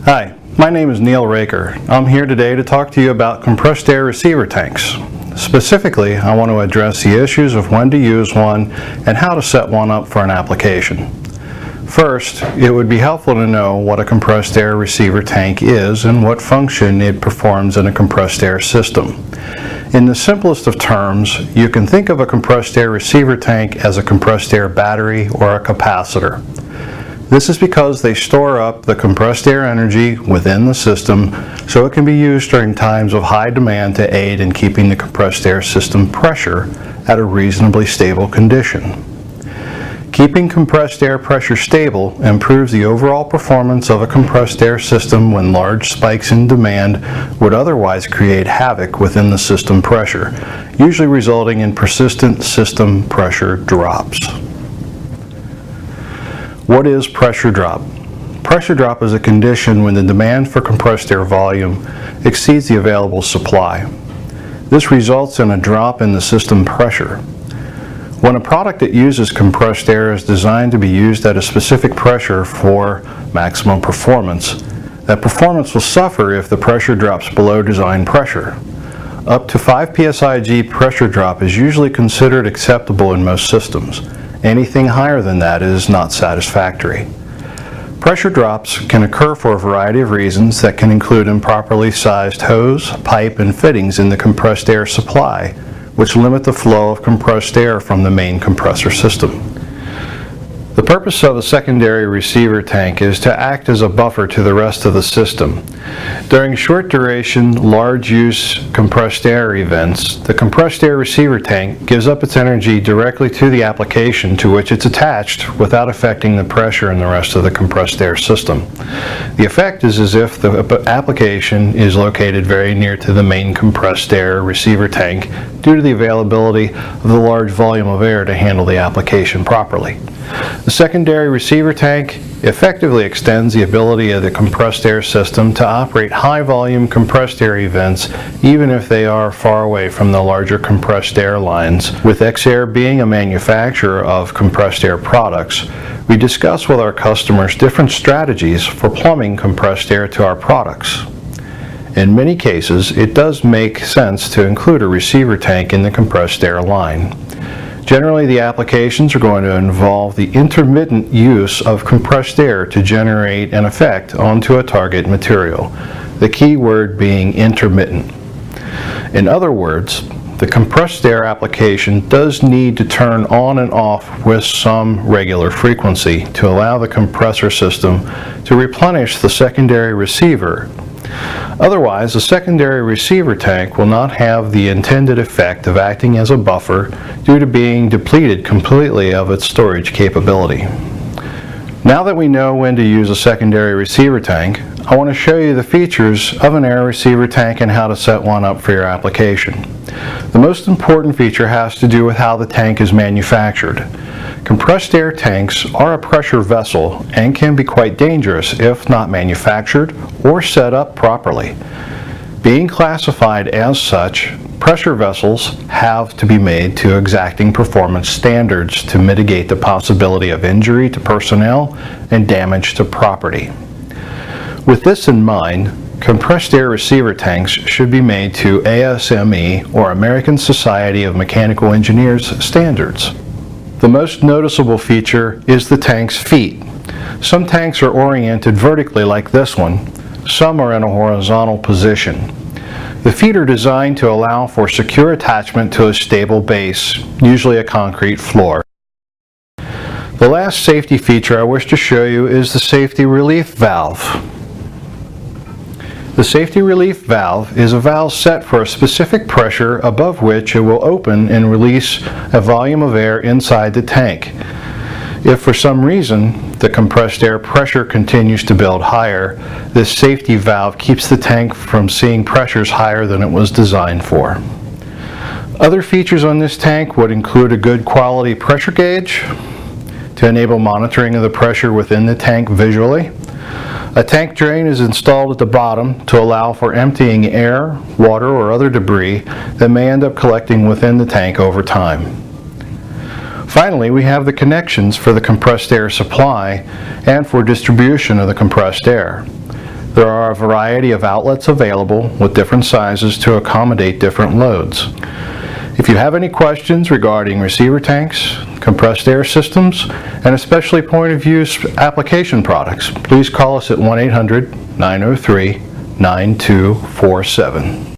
Hi, my name is Neil Raker. I'm here today to talk to you about compressed air receiver tanks. Specifically, I want to address the issues of when to use one and how to set one up for an application. First, it would be helpful to know what a compressed air receiver tank is and what function it performs in a compressed air system. In the simplest of terms, you can think of a compressed air receiver tank as a compressed air battery or a capacitor. This is because they store up the compressed air energy within the system so it can be used during times of high demand to aid in keeping the compressed air system pressure at a reasonably stable condition. Keeping compressed air pressure stable improves the overall performance of a compressed air system when large spikes in demand would otherwise create havoc within the system pressure, usually resulting in persistent system pressure drops. What is pressure drop? Pressure drop is a condition when the demand for compressed air volume exceeds the available supply. This results in a drop in the system pressure. When a product that uses compressed air is designed to be used at a specific pressure for maximum performance, that performance will suffer if the pressure drops below design pressure. Up to 5 PSIG pressure drop is usually considered acceptable in most systems. Anything higher than that is not satisfactory. Pressure drops can occur for a variety of reasons that can include improperly sized hose, pipe, and fittings in the compressed air supply, which limit the flow of compressed air from the main compressor system. The purpose of a secondary receiver tank is to act as a buffer to the rest of the system. During short duration, large use compressed air events, the compressed air receiver tank gives up its energy directly to the application to which it's attached without affecting the pressure in the rest of the compressed air system. The effect is as if the application is located very near to the main compressed air receiver tank due to the availability of the large volume of air to handle the application properly. The secondary receiver tank effectively extends the ability of the compressed air system to operate high-volume compressed air events even if they are far away from the larger compressed air lines. With EXAIR being a manufacturer of compressed air products, we discuss with our customers different strategies for plumbing compressed air to our products. In many cases, it does make sense to include a receiver tank in the compressed air line. Generally, the applications are going to involve the intermittent use of compressed air to generate an effect onto a target material, the key word being intermittent. In other words, the compressed air application does need to turn on and off with some regular frequency to allow the compressor system to replenish the secondary receiver. Otherwise, the secondary receiver tank will not have the intended effect of acting as a buffer due to being depleted completely of its storage capability. Now that we know when to use a secondary receiver tank, I want to show you the features of an air receiver tank and how to set one up for your application. The most important feature has to do with how the tank is manufactured. Compressed air tanks are a pressure vessel and can be quite dangerous if not manufactured or set up properly. Being classified as such, pressure vessels have to be made to exacting performance standards to mitigate the possibility of injury to personnel and damage to property. With this in mind, compressed air receiver tanks should be made to ASME or American Society of Mechanical Engineers standards. The most noticeable feature is the tank's feet. Some tanks are oriented vertically like this one, some are in a horizontal position. The feet are designed to allow for secure attachment to a stable base, usually a concrete floor. The last safety feature I wish to show you is the safety relief valve. The safety relief valve is a valve set for a specific pressure above which it will open and release a volume of air inside the tank. If for some reason the compressed air pressure continues to build higher, this safety valve keeps the tank from seeing pressures higher than it was designed for. Other features on this tank would include a good quality pressure gauge to enable monitoring of the pressure within the tank visually. A tank drain is installed at the bottom to allow for emptying air, water, or other debris that may end up collecting within the tank over time. Finally, we have the connections for the compressed air supply and for distribution of the compressed air. There are a variety of outlets available with different sizes to accommodate different loads. If you have any questions regarding receiver tanks, compressed air systems, and especially point of use application products, please call us at 1-800-903-9247.